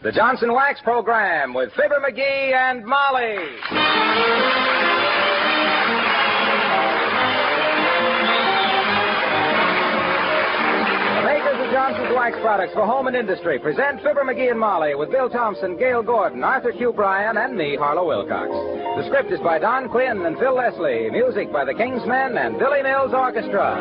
the Johnson Wax Program with Fibber McGee and Molly. The makers of Johnson's Wax Products for home and industry present Fibber McGee and Molly with Bill Thompson, Gail Gordon, Arthur Q. Bryan, and me, Harlow Wilcox. The script is by Don Quinn and Phil Leslie. Music by the Kingsmen and Billy Mills Orchestra.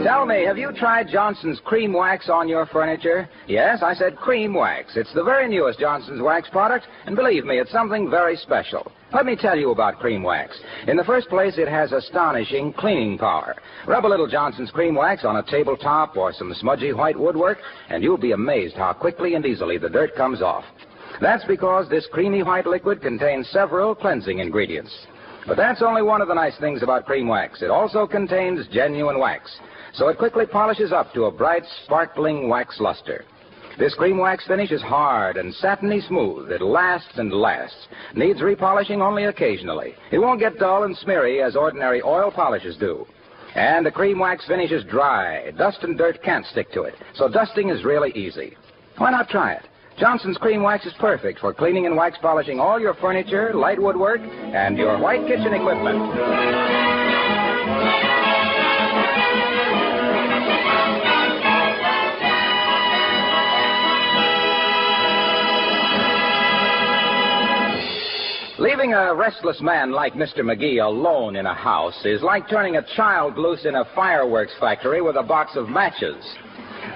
Tell me, have you tried Johnson's Cream Wax on your furniture? Yes, I said Cream Wax. It's the very newest Johnson's Wax product, and believe me, it's something very special. Let me tell you about Cream Wax. In the first place, it has astonishing cleaning power. Rub a little Johnson's Cream Wax on a tabletop or some smudgy white woodwork, and you'll be amazed how quickly and easily the dirt comes off. That's because this creamy white liquid contains several cleansing ingredients. But that's only one of the nice things about Cream Wax. It also contains genuine wax, so it quickly polishes up to a bright, sparkling wax luster. This Cream Wax finish is hard and satiny smooth. It lasts and lasts. Needs repolishing only occasionally. It won't get dull and smeary as ordinary oil polishes do. And the Cream Wax finish is dry. Dust and dirt can't stick to it, so dusting is really easy. Why not try it? Johnson's Cream Wax is perfect for cleaning and wax polishing all your furniture, light woodwork, and your white kitchen equipment. Leaving a restless man like Mr. McGee alone in a house is like turning a child loose in a fireworks factory with a box of matches.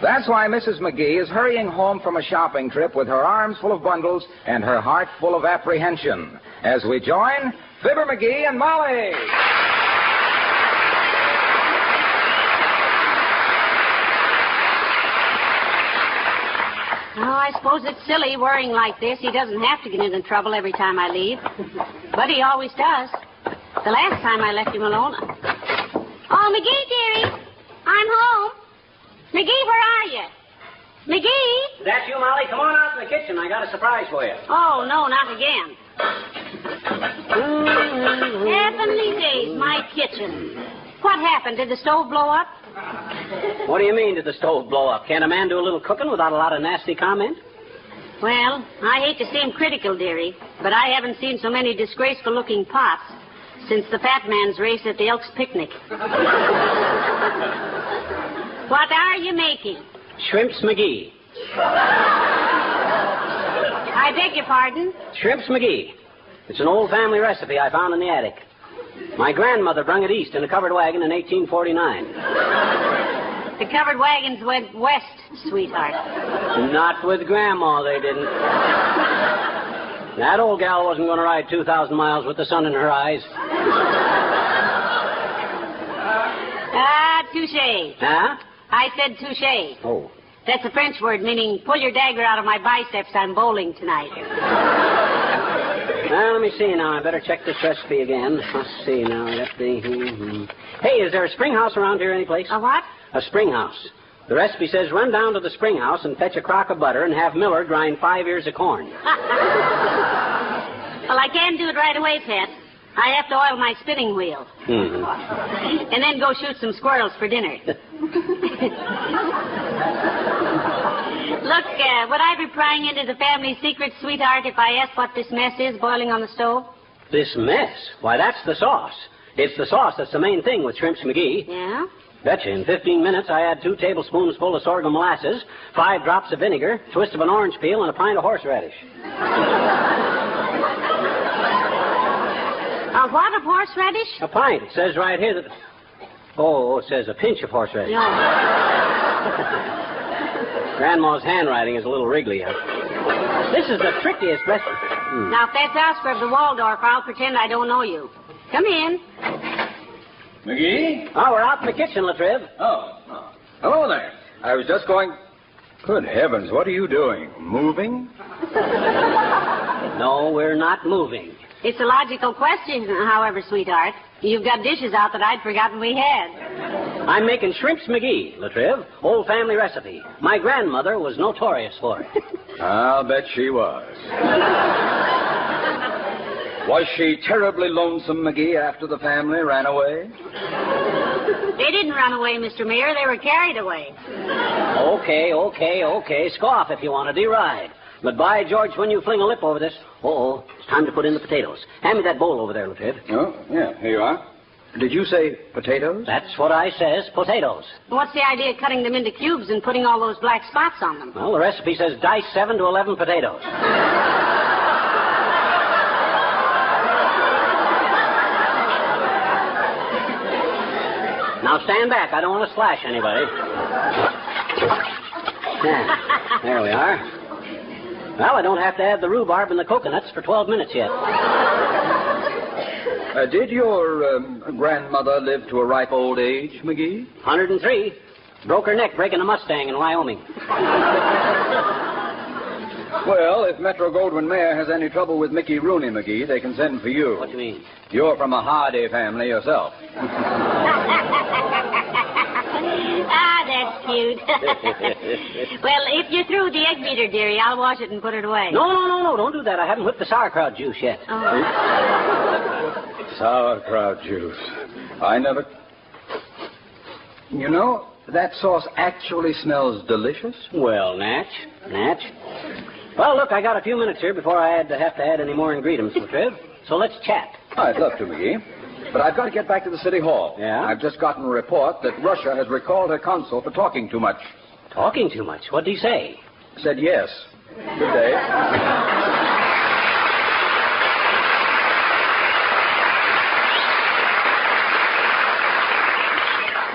That's why Mrs. McGee is hurrying home from a shopping trip with her arms full of bundles and her heart full of apprehension. As we join Fibber McGee and Molly. Oh, I suppose it's silly worrying like this. He doesn't have to get into trouble every time I leave. But he always does. The last time I left him alone... Oh, McGee, dearie. I'm home. McGee, where are you? McGee? That's you, Molly? Come on out in the kitchen. I got a surprise for you. Oh, no, not again. Heavenly days, my kitchen. What happened? Did the stove blow up? What do you mean, did the stove blow up? Can't a man do a little cooking without a lot of nasty comment? Well, I hate to seem critical, dearie, but I haven't seen so many disgraceful-looking pots since the fat man's race at the Elks picnic. What are you making? Shrimps McGee. I beg your pardon? Shrimps McGee. It's an old family recipe I found in the attic. My grandmother brung it east in a covered wagon in 1849. The covered wagons went west, sweetheart. Not with Grandma, they didn't. That old gal wasn't going to ride 2,000 miles with the sun in her eyes. Ah, touche. Huh? I said touche. Oh. That's a French word meaning pull your dagger out of my biceps. I'm bowling tonight. Well, let me see now. I better check this recipe again. Let's see now. Hey, is there a spring house around here anyplace? A what? A spring house. The recipe says run down to the spring house and fetch a crock of butter and have Miller grind 5 ears of corn. Well, I can't do it right away, Pet. I have to oil my spinning wheel. Mm-hmm. And then go shoot some squirrels for dinner. Look, would I be prying into the family secret, sweetheart, if I asked what this mess is boiling on the stove? This mess? Why, that's the sauce. It's the sauce that's the main thing with Shrimps McGee. Yeah? Betcha. In 15 minutes, I add 2 tablespoons full of sorghum molasses, 5 drops of vinegar, a twist of an orange peel, and a pint of horseradish. A what of horseradish? A pint. It says right here that... Oh, it says a pinch of horseradish. No. Grandma's handwriting is a little wriggly. This is the trickiest recipe. Now, if that's Oscar of the Waldorf, I'll pretend I don't know you. Come in. McGee? Oh, we're out in the kitchen, Latriv. Oh. Hello there. I was just going... Good heavens, what are you doing? Moving? No, we're not moving. It's a logical question, however, sweetheart. You've got dishes out that I'd forgotten we had. I'm making Shrimps McGee, Latriv. Old family recipe. My grandmother was notorious for it. I'll bet she was. Was she terribly lonesome, McGee, after the family ran away? They didn't run away, Mr. Mayor. They were carried away. Okay. Scoff if you want to deride. But by George, when you fling a lip over this... it's time to put in the potatoes. Hand me that bowl over there, Lieutenant. Oh, yeah, here you are. Did you say potatoes? That's what I says, potatoes. What's the idea of cutting them into cubes and putting all those black spots on them? Well, the recipe says dice 7 to 11 potatoes. Now stand back. I don't want to slash anybody. There we are. Well, I don't have to add the rhubarb and the coconuts for 12 minutes yet. Did your grandmother live to a ripe old age, McGee? 103. Broke her neck breaking a Mustang in Wyoming. Well, if Metro-Goldwyn-Mayer has any trouble with Mickey Rooney, McGee, they can send for you. What do you mean? You're from a Hardy family yourself. That's cute. Well, if you're through with the egg beater, dearie, I'll wash it and put it away. No. Don't do that. I haven't whipped the sauerkraut juice yet. Oh. Sauerkraut juice. I never... You know, that sauce actually smells delicious. Well, Natch. Well, look, I got a few minutes here before I have to add any more ingredients, Latriv. So let's chat. I'd love to, McGee. But I've got to get back to the city hall. Yeah? I've just gotten a report that Russia has recalled her consul for talking too much. Talking too much? What'd he say? Said yes. Good day.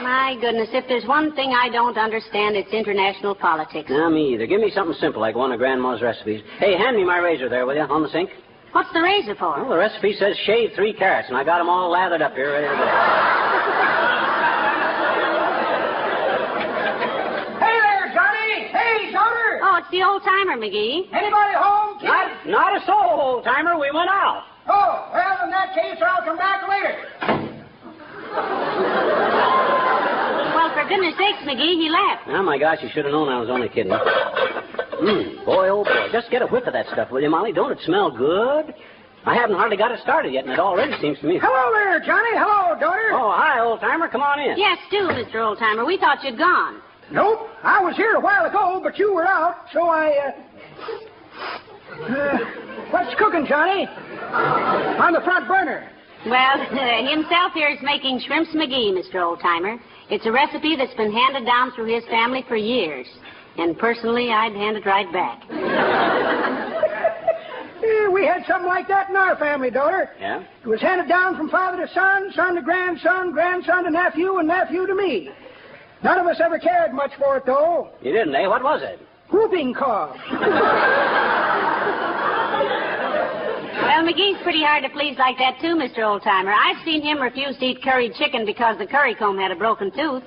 My goodness, if there's one thing I don't understand, it's international politics. No, me either. Give me something simple like one of Grandma's recipes. Hey, hand me my razor there, will you, on the sink? What's the razor for? Well, the recipe says shave 3 carrots, and I got them all lathered up here ready to go. Hey there, Johnny! Hey, daughter! Oh, it's the old-timer, McGee. Anybody home, kid? Not a soul, old-timer. We went out. Oh, well, in that case, I'll come back later. Well, for goodness sakes, McGee, he left. Oh, my gosh, you should have known I was only kidding. Boy, oh boy. Just get a whiff of that stuff, will you, Molly? Don't it smell good? I haven't hardly got it started yet, and it already seems to me... Hello there, Johnny. Hello, daughter. Oh, hi, old-timer. Come on in. Yes, do, Mr. Old-Timer. We thought you'd gone. Nope. I was here a while ago, but you were out, so what's cooking, Johnny? On the front burner. Well, himself here is making shrimps McGee, Mr. Old-Timer. It's a recipe that's been handed down through his family for years. And personally, I'd hand it right back. We had something like that in our family, daughter. Yeah? It was handed down from father to son, son to grandson, grandson to nephew, and nephew to me. None of us ever cared much for it, though. You didn't, eh? What was it? Whooping cough. Well, McGee's pretty hard to please like that, too, Mr. Old-Timer. I've seen him refuse to eat curried chicken because the curry comb had a broken tooth.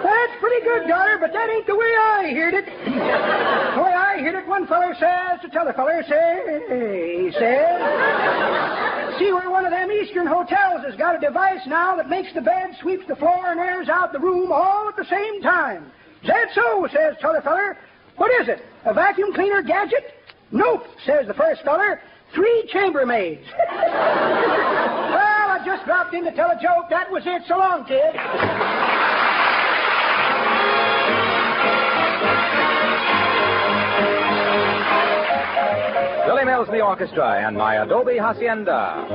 That's pretty good, daughter, but that ain't the way I heard it. The way I heard it, one feller says to t'other feller, he says, see where one of them Eastern hotels has got a device now that makes the bed, sweeps the floor, and airs out the room all at the same time. Is that so, says t'other feller. What is it, a vacuum cleaner gadget? Nope, says the first feller. 3 chambermaids. Well, I just dropped in to tell a joke. That was it. So long, kid. Billy Mills, the orchestra, and my Adobe Hacienda.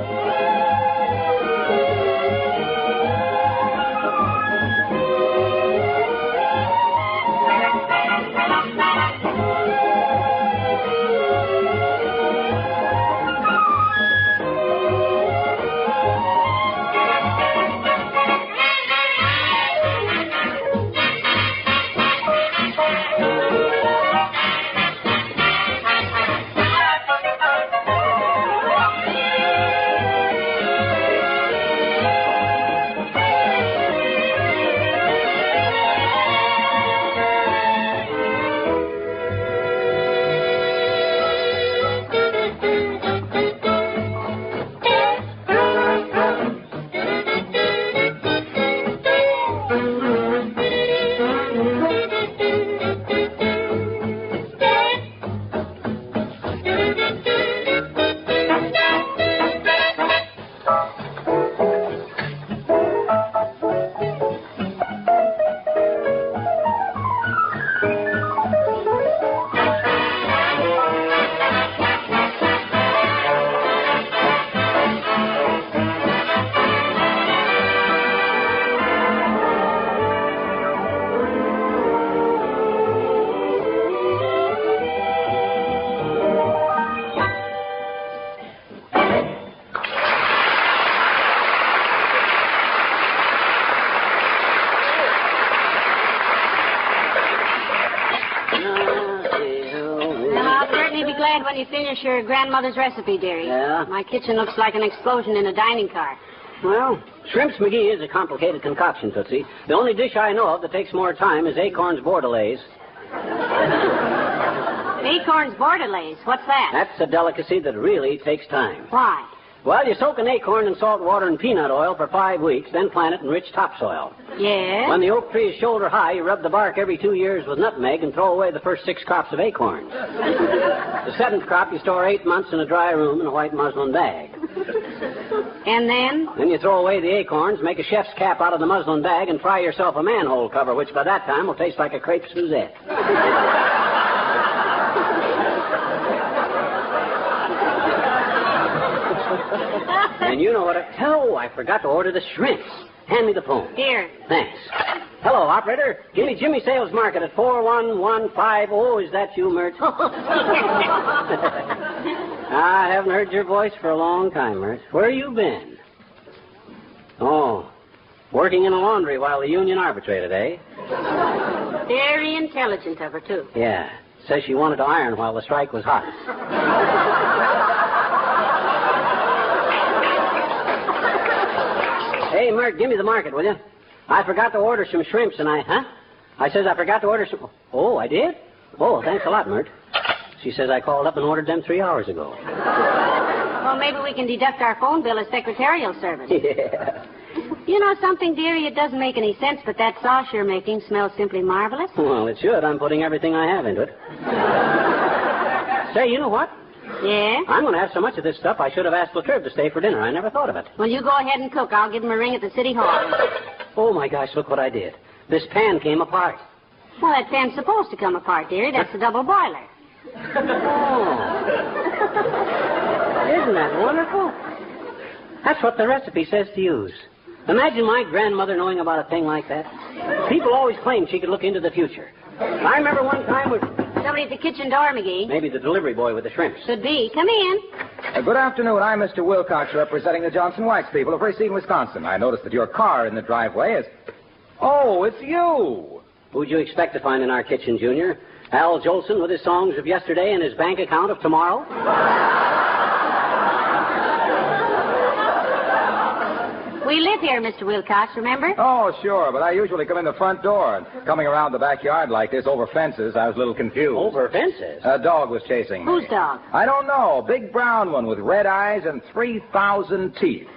you finish your grandmother's recipe, dearie. Yeah? My kitchen looks like an explosion in a dining car. Well, shrimps McGee is a complicated concoction, Tootsie. The only dish I know of that takes more time is acorns bordelaise. Acorns bordelaise. What's that? That's a delicacy that really takes time. Why? Well, you soak an acorn in salt water and peanut oil for 5 weeks, then plant it in rich topsoil. Yes? When the oak tree is shoulder high, you rub the bark every 2 years with nutmeg and throw away the first 6 crops of acorns. The 7th crop you store 8 months in a dry room in a white muslin bag. And then? Then you throw away the acorns, make a chef's cap out of the muslin bag, and fry yourself a manhole cover, which by that time will taste like a crepe Suzette. And you know what? Oh, I forgot to order the shrimps. Hand me the phone. Here. Thanks. Hello, operator. Give me Jimmy Sales Market at 41150. Oh, is that you, Mert? I haven't heard your voice for a long time, Mert. Where you been? Oh, working in a laundry while the union arbitrated, eh? Very intelligent of her, too. Yeah. Says she wanted to iron while the strike was hot. Hey, Mert, give me the market, will you? I forgot to order some shrimps, and I says I forgot to order some... Oh, I did? Oh, thanks a lot, Mert. She says I called up and ordered them 3 hours ago. Well, maybe we can deduct our phone bill as secretarial service. Yeah. You know something, dearie? It doesn't make any sense, but that sauce you're making smells simply marvelous. Well, it should. I'm putting everything I have into it. Say, you know what? Yeah? I'm going to have so much of this stuff, I should have asked Latriv to stay for dinner. I never thought of it. Well, you go ahead and cook. I'll give him a ring at the city hall. Oh, my gosh, look what I did. This pan came apart. Well, that pan's supposed to come apart, dearie. That's the double boiler. Oh. Isn't that wonderful? That's what the recipe says to use. Imagine my grandmother knowing about a thing like that. People always claimed she could look into the future. I remember one time when... Somebody at the kitchen door, McGee. Maybe the delivery boy with the shrimps. Could be. Come in. Good afternoon. I'm Mr. Wilcox, representing the Johnson Wax people of Racine, Wisconsin. I noticed that your car in the driveway is... Oh, it's you. Who'd you expect to find in our kitchen, Junior? Al Jolson with his songs of yesterday and his bank account of tomorrow? We live here, Mr. Wilcox, remember? Oh, sure, but I usually come in the front door. And coming around the backyard like this over fences, I was a little confused. Over fences? A dog was chasing me. Whose dog? I don't know. Big brown one with red eyes and 3,000 teeth.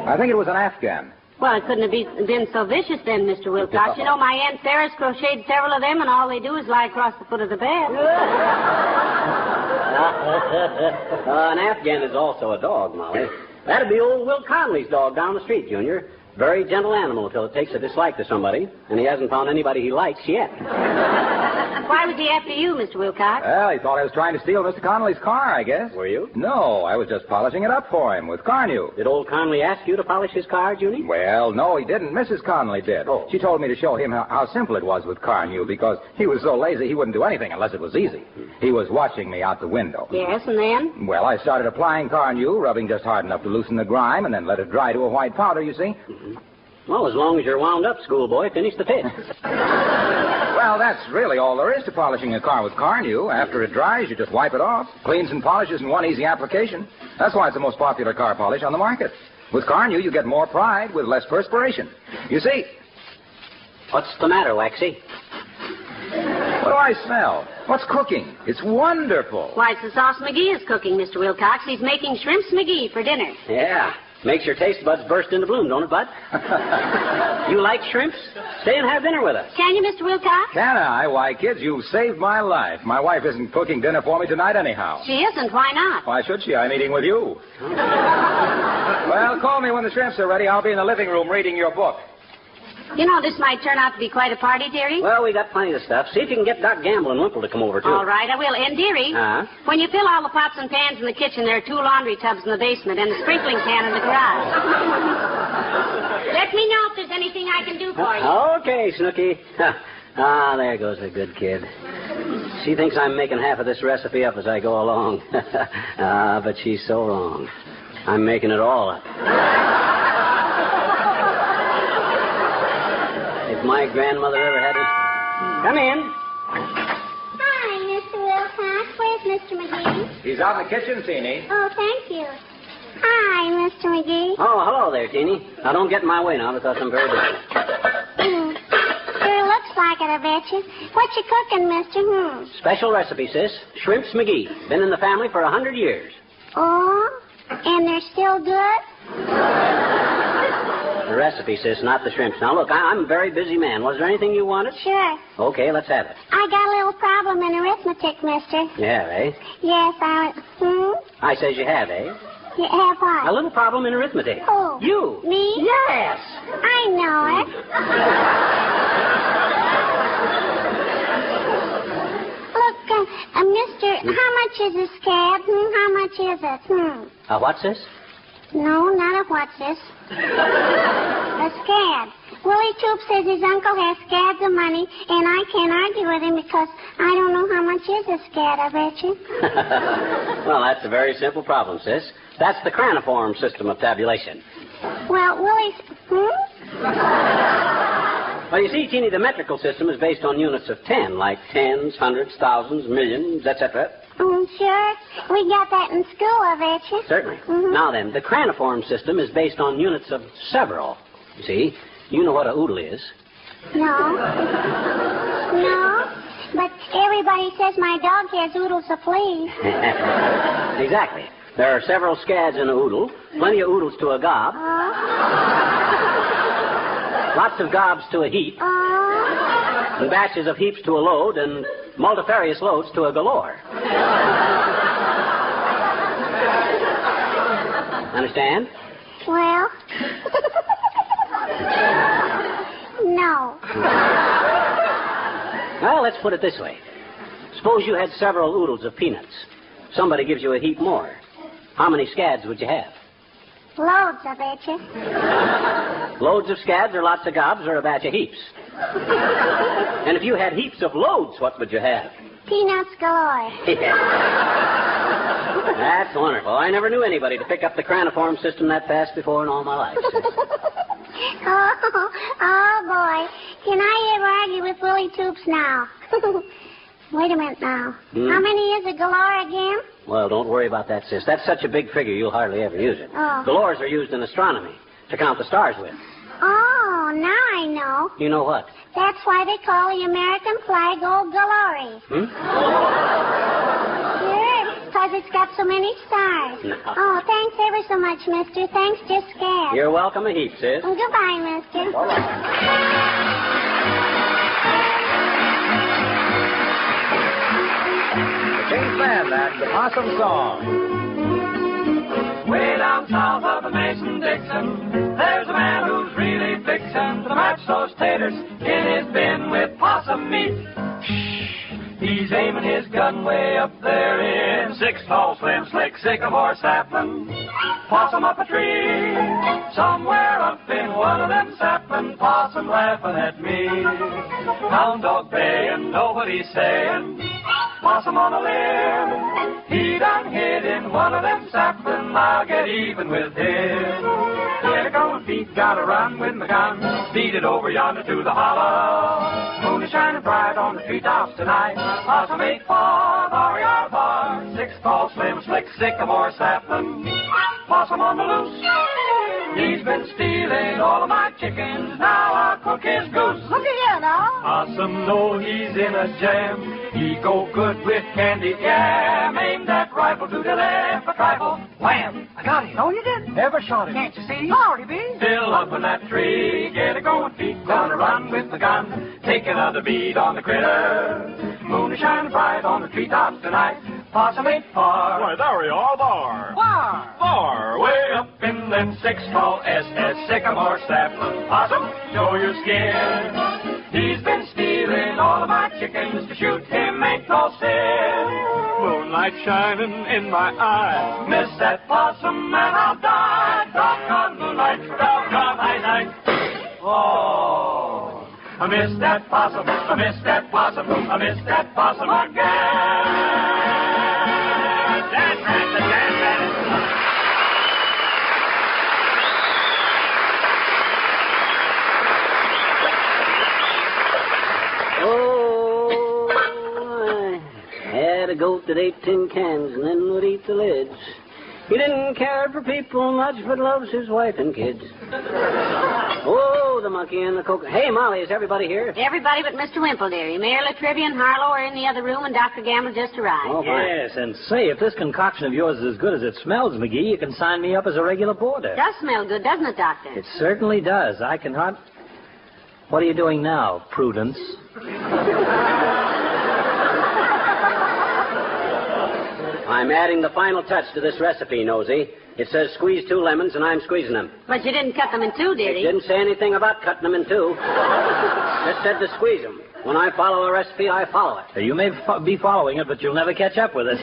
I think it was an Afghan. Well, it couldn't have been so vicious then, Mr. Wilcox. You know, my Aunt Sarah's crocheted several of them, and all they do is lie across the foot of the bed. An Afghan is also a dog, Molly. That'd be old Will Conley's dog down the street, Junior. Very gentle animal until it takes a dislike to somebody, and he hasn't found anybody he likes yet. Why was he after you, Mr. Wilcox? Well, he thought I was trying to steal Mr. Connolly's car, I guess. Were you? No, I was just polishing it up for him with car new. Did old Conley ask you to polish his car, Junie? Well, no, he didn't. Mrs. Connolly did. Oh. She told me to show him how simple it was with car new because he was so lazy he wouldn't do anything unless it was easy. He was watching me out the window. Yes, and then? Well, I started applying car new, rubbing just hard enough to loosen the grime, and then let it dry to a white powder, you see. Mm-hmm. Well, as long as you're wound up, schoolboy, finish the fit. Well, that's really all there is to polishing a car with car new. After it dries, you just wipe it off. Cleans and polishes in one easy application. That's why it's the most popular car polish on the market. With car new, you get more pride with less perspiration. You see... What's the matter, Waxy? What do I smell? What's cooking? It's wonderful. Why, it's the sauce McGee is cooking, Mr. Wilcox. He's making shrimps McGee for dinner. Yeah. Makes your taste buds burst into bloom, don't it, Bud? You like shrimps? Stay and have dinner with us. Can you, Mr. Wilcox? Can I? Why, kids, you've saved my life. My wife isn't cooking dinner for me tonight anyhow. She isn't. Why not? Why should she? I'm eating with you. Well, call me when the shrimps are ready. I'll be in the living room reading your book. You know, this might turn out to be quite a party, dearie. Well, we got plenty of stuff. See if you can get Doc Gamble and Wimple to come over, too. All right, I will. And, dearie, Uh-huh. when you fill all the pots and pans in the kitchen, there are 2 laundry tubs in the basement and a sprinkling can in the garage. Let me know if there's anything I can do for you. Okay, Snooky. Ah, there goes a good kid. She thinks I'm making half of this recipe up as I go along. But she's so wrong. I'm making it all up. If my grandmother ever had it... Come in. Hi, Mr. Wilcox. Where's Mr. McGee? She's out in the kitchen, Teeny. Oh, thank you. Hi, Mr. McGee. Oh, hello there, Teeny. Now, don't get in my way now because I'm very busy. Sure looks like it, I bet you. What you cooking, mister? Special recipe, sis. Shrimps McGee. Been in the family for 100 years. Oh, and they're still good? The recipe, sis, not the shrimps. Now, look, I'm a very busy man. Was there anything you wanted? Sure. Okay, let's have it. I got a little problem in arithmetic, mister. You have, eh? Yes, I says you have, eh? You have what? A little problem in arithmetic. Oh. You? Me? Yes. I know it. Look, mister, how much is a scab? How much is it? What's this? No, not a what's this. A scab. Willie Toop says his uncle has scabs of money, and I can't argue with him because I don't know how much is a scab, I bet you. Well, that's a very simple problem, sis. That's the craniform system of tabulation. Well, Willie's... Well, you see, Teeny, the metrical system is based on units of 10, like tens, hundreds, thousands, millions, etc. Sure. We got that in school, I bet you. Certainly. Now then, the craniform system is based on units of several. You see, you know what a oodle is. No. No. But everybody says my dog has oodles of fleas. Exactly. There are several scads in a oodle, plenty of oodles to a gob, lots of gobs to a heap, and batches of heaps to a load, and multifarious loads to a galore. Understand? Well... No. Well, let's put it this way. Suppose you had several oodles of peanuts. Somebody gives you a heap more. How many scads would you have? Loads, I bet you. Loads of scads or lots of gobs or a batch of heaps? And if you had heaps of loads, what would you have? Peanuts galore. That's wonderful. I never knew anybody to pick up the craniform system that fast before in all my life. Oh, boy. Can I ever argue with Willie Toops now? Wait a minute now. How many is a galore again? Well, don't worry about that, sis. That's such a big figure, you'll hardly ever use it. Oh. Galores are used in astronomy to count the stars with. Oh, now I know. You know what? That's why they call the American flag Old Glory. Sure, because it's got so many stars. No. Oh, thanks ever so much, mister. Thanks, just scared. You're welcome a heap, sis. Goodbye, mister. All right. King's Band, that's the Possum Song. Way down south of the Mason-Dixon, there's a man who's really fixin' to match those taters in his bin with possum meat. He's aiming his gun way up there in 6 tall, slim, slick sycamore sapling. Possum up a tree, somewhere up in one of them sapling. Possum laughing at me. Hound dog baying, nobody's saying. Possum on a limb, he done hid in one of them sapling. I'll get even with him. Get a going feet, gotta run with my gun. Beat it over yonder to the hollow. Moon is shining bright on the treetops tonight. Possum ain't far, bar, bar. 6 tall, slim, slick sycamore sapling. Possum on the loose. He's been stealing all of my chickens. Now I'll cook his goose. Look at here now. Possum know he's in a jam. He go good with candy yam. Aim that rifle to the left, a trifle. Wham! I got him. No, you didn't. Never shot him. Can't you see? Howdy, be. Still up in that tree. Get a going feet. Gonna run with the gun. Take another beat on the critter. Moon is shining bright on the treetops tonight. Possum ain't far. Why, there we are, there. Why? Far way up in them 6 tall SS sycamore sapling. Possum, show your skin. He's been stealing all of my chickens. To shoot him ain't no sin. Moonlight shining in my eye. Miss that possum and I'll die. Doggone moonlight, doggone eyesight. Oh, I miss that possum, I miss that possum, I miss that possum again. That's right, the dance band. Oh, I had to go to tasted 8 tin cans and then would eat the lids. He didn't care for people much, but loves his wife and kids. Oh, the monkey and the cocoa. Hey, Molly, is everybody here? Everybody but Mr. Wimple, dearie. Mayor Latrivia and Harlow are in the other room, and Dr. Gamble just arrived. Oh, fine. Yes, and say, if this concoction of yours is as good as it smells, McGee, you can sign me up as a regular boarder. It does smell good, doesn't it, Doctor? It certainly does. I can hardly... What are you doing now, Prudence? I'm adding the final touch to this recipe, Nosy. It says squeeze 2 lemons, and I'm squeezing them. But you didn't cut them in two, did It he? didn't say anything about cutting them in 2. Just said to squeeze them. When I follow a recipe, I follow it. You may be following it, but you'll never catch up with it.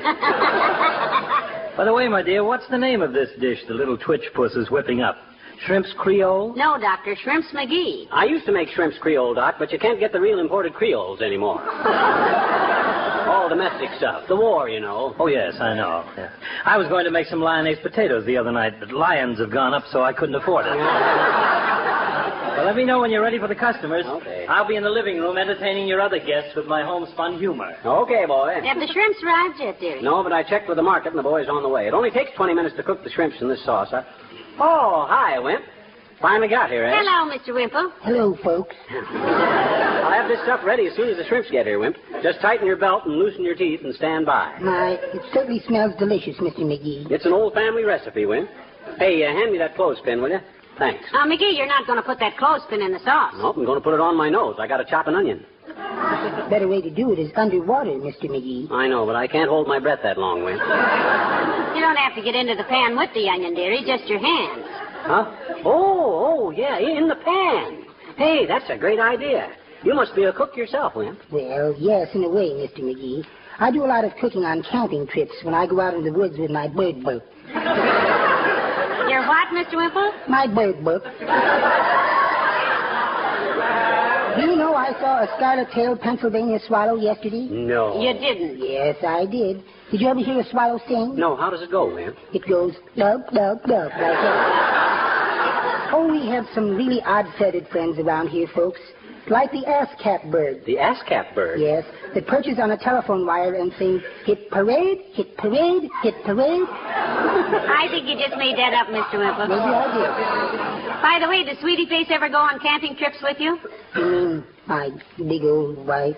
By the way, my dear, what's the name of this dish the little twitch puss is whipping up? Shrimps Creole? No, Doctor. Shrimps McGee. I used to make shrimps Creole, Doc, but you can't get the real imported Creoles anymore. All domestic stuff. The war, you know. Oh, yes, I know. Yeah. I was going to make some lyonnaise potatoes the other night, but lions have gone up, so I couldn't afford it. Well, let me know when you're ready for the customers. Okay. I'll be in the living room entertaining your other guests with my homespun humor. Okay, boy. Have the shrimps arrived yet, dearie? No, but I checked with the market, and the boy's on the way. It only takes 20 minutes to cook the shrimps in this sauce. Oh, hi, Wimp. Finally got here, eh? Hello, Mr. Wimple. Hello, folks. I'll have this stuff ready as soon as the shrimps get here, Wimp. Just tighten your belt and loosen your teeth and stand by. My, it certainly smells delicious, Mr. McGee. It's an old family recipe, Wimp. Hey, hand me that clothespin, will you? Thanks. McGee, you're not going to put that clothespin in the sauce. Nope, I'm going to put it on my nose. I got to chop an onion. Better way to do it is underwater, Mr. McGee. I know, but I can't hold my breath that long, Wimp. You don't have to get into the pan with the onion, dearie, just your hands. Huh? Oh, yeah, in the pan. Hey, that's a great idea. You must be a cook yourself, Wimp. Well, yes, in a way, Mr. McGee. I do a lot of cooking on camping trips when I go out in the woods with my bird book. Your what, Mr. Wimple? My bird book. Do you know I saw a scarlet-tailed Pennsylvania swallow yesterday? No. You didn't. Yes, I did. Did you ever hear a swallow sing? No, how does it go, Wimp? It goes, dub, dub, dub, like that. Oh, we have some really odd-feathered friends around here, folks. Like the ass-cap bird. The ass-cap bird? Yes, that perches on a telephone wire and sings, hit parade, hit parade, hit parade. I think you just made that up, Mr. Wimple. Maybe I By the way, does Sweetie Face ever go on camping trips with you? did. You mean my big old wife?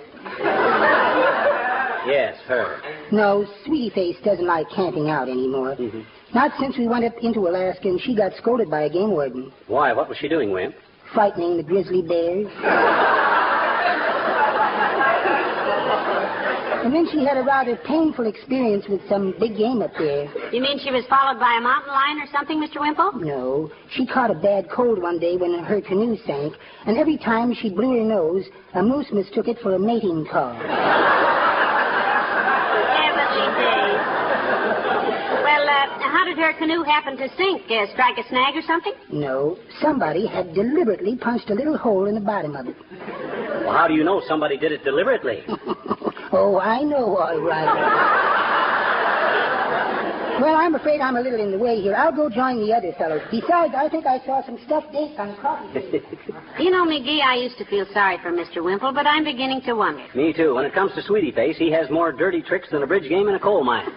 Yes, her. No, Sweetie Face doesn't like camping out anymore. Mm-hmm. Not since we went up into Alaska and she got scolded by a game warden. Why? What was she doing, Wimp? Frightening the grizzly bears. And then she had a rather painful experience with some big game up there. You mean she was followed by a mountain lion or something, Mr. Wimple? No, she caught a bad cold one day when her canoe sank, and every time she blew her nose, a moose mistook it for a mating call. Heavenly days. Well, how did her canoe happen to sink? Strike a snag or something? No, somebody had deliberately punched a little hole in the bottom of it. Well, how do you know somebody did it deliberately? Oh, I know, all right. Well, I'm afraid I'm a little in the way here. I'll go join the other fellows. Besides, I think I saw some stuffed dates on the coffee table. You know, McGee, I used to feel sorry for Mr. Wimple, but I'm beginning to wonder. Me too. When it comes to Sweetie Face, he has more dirty tricks than a bridge game in a coal mine.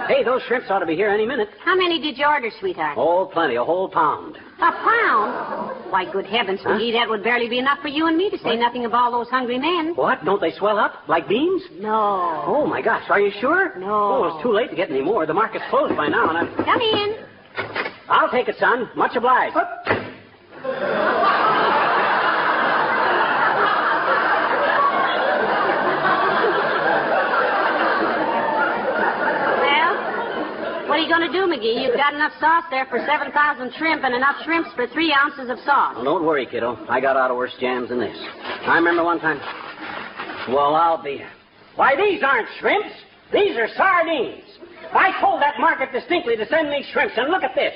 Hey, those shrimps ought to be here any minute. How many did you order, sweetheart? Oh, plenty. A whole pound. A pound? Why, good heavens, McGee, that would barely be enough for you and me, to say nothing of all those hungry men. What? Don't they swell up like beans? No. Oh, my gosh. Are you sure? No. Oh, it's too late to get any more. The market's closed by now, and I'm... Come in. I'll take it, son. Much obliged. What are you going to do, McGee? You've got enough sauce there for 7,000 shrimp and enough shrimps for 3 ounces of sauce. Well, don't worry, kiddo. I got out of worse jams than this. I remember one time... Well, I'll be... Why, these aren't shrimps. These are sardines. I told that market distinctly to send me shrimps, and look at this.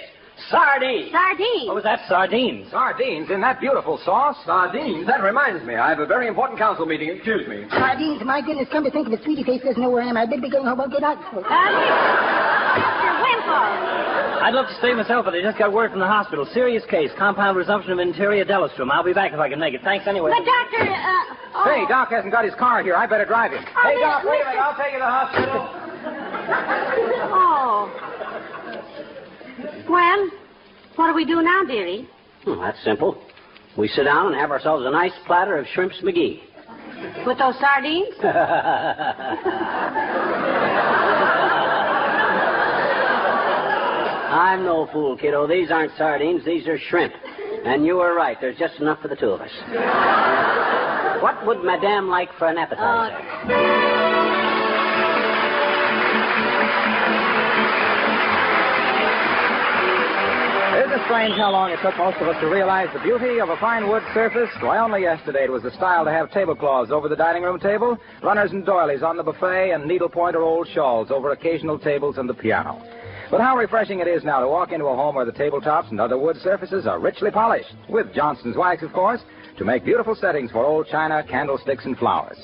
Sardines. Sardines? What was that? Sardines. Sardines in that beautiful sauce? Sardines? That reminds me. I have a very important council meeting. Excuse me. Sardines, my goodness, come to think of it, Sweetie Face doesn't know where I am. I'd better be going home. Well, good night, folks. Mr. Wimple. I'd love to stay myself, but I just got word from the hospital. Serious case. Compound resumption of interior delostrum. I'll be back if I can make it. Thanks anyway. But, Doctor, Hey, Doc hasn't got his car here. I better drive him. Hey, Doc, wait a minute. I'll take you to the hospital. Oh. Well, what do we do now, dearie? Well, that's simple. We sit down and have ourselves a nice platter of shrimps McGee. With those sardines? I'm no fool, kiddo. These aren't sardines. These are shrimp. And you were right. There's just enough for the two of us. What would Madame like for an appetizer? Isn't it strange how long it took most of us to realize the beauty of a fine wood surface? Why, only yesterday it was the style to have tablecloths over the dining room table, runners and doilies on the buffet, and needlepoint or old shawls over occasional tables and the piano. But how refreshing it is now to walk into a home where the tabletops and other wood surfaces are richly polished, with Johnson's wax, of course, to make beautiful settings for old china, candlesticks, and flowers.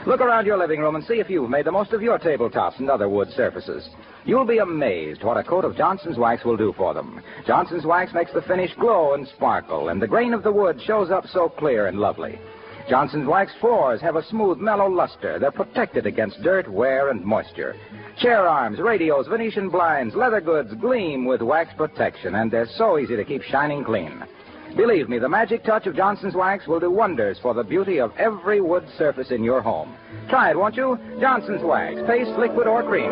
Look around your living room and see if you've made the most of your tabletops and other wood surfaces. You'll be amazed what a coat of Johnson's wax will do for them. Johnson's wax makes the finish glow and sparkle, and the grain of the wood shows up so clear and lovely. Johnson's wax floors have a smooth, mellow luster. They're protected against dirt, wear, and moisture. Chair arms, radios, Venetian blinds, leather goods gleam with wax protection, and they're so easy to keep shining clean. Believe me, the magic touch of Johnson's wax will do wonders for the beauty of every wood surface in your home. Try it, won't you? Johnson's wax, paste, liquid, or cream.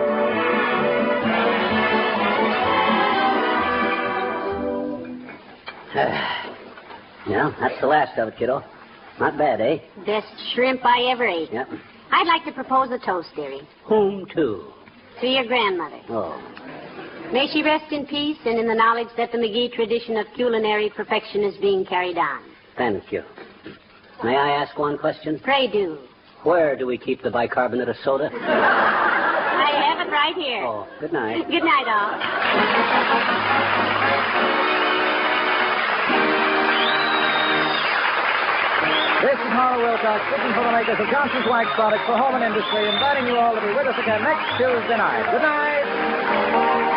Yeah, that's the last of it, kiddo. Not bad, eh? Best shrimp I ever ate. Yep. I'd like to propose a toast, dearie. Whom to? To your grandmother. Oh. May she rest in peace and in the knowledge that the McGee tradition of culinary perfection is being carried on. Thank you. May I ask one question? Pray do. Where do we keep the bicarbonate of soda? I have it right here. Oh, good night. Good night, all. This is Harlow Wilcox, speaking for the makers of Johnson's Wax products for home and industry, inviting you all to be with us again next Tuesday night. Good night.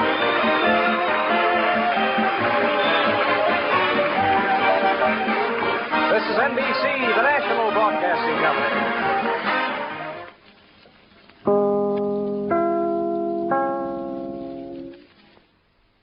This is NBC, the national broadcasting company.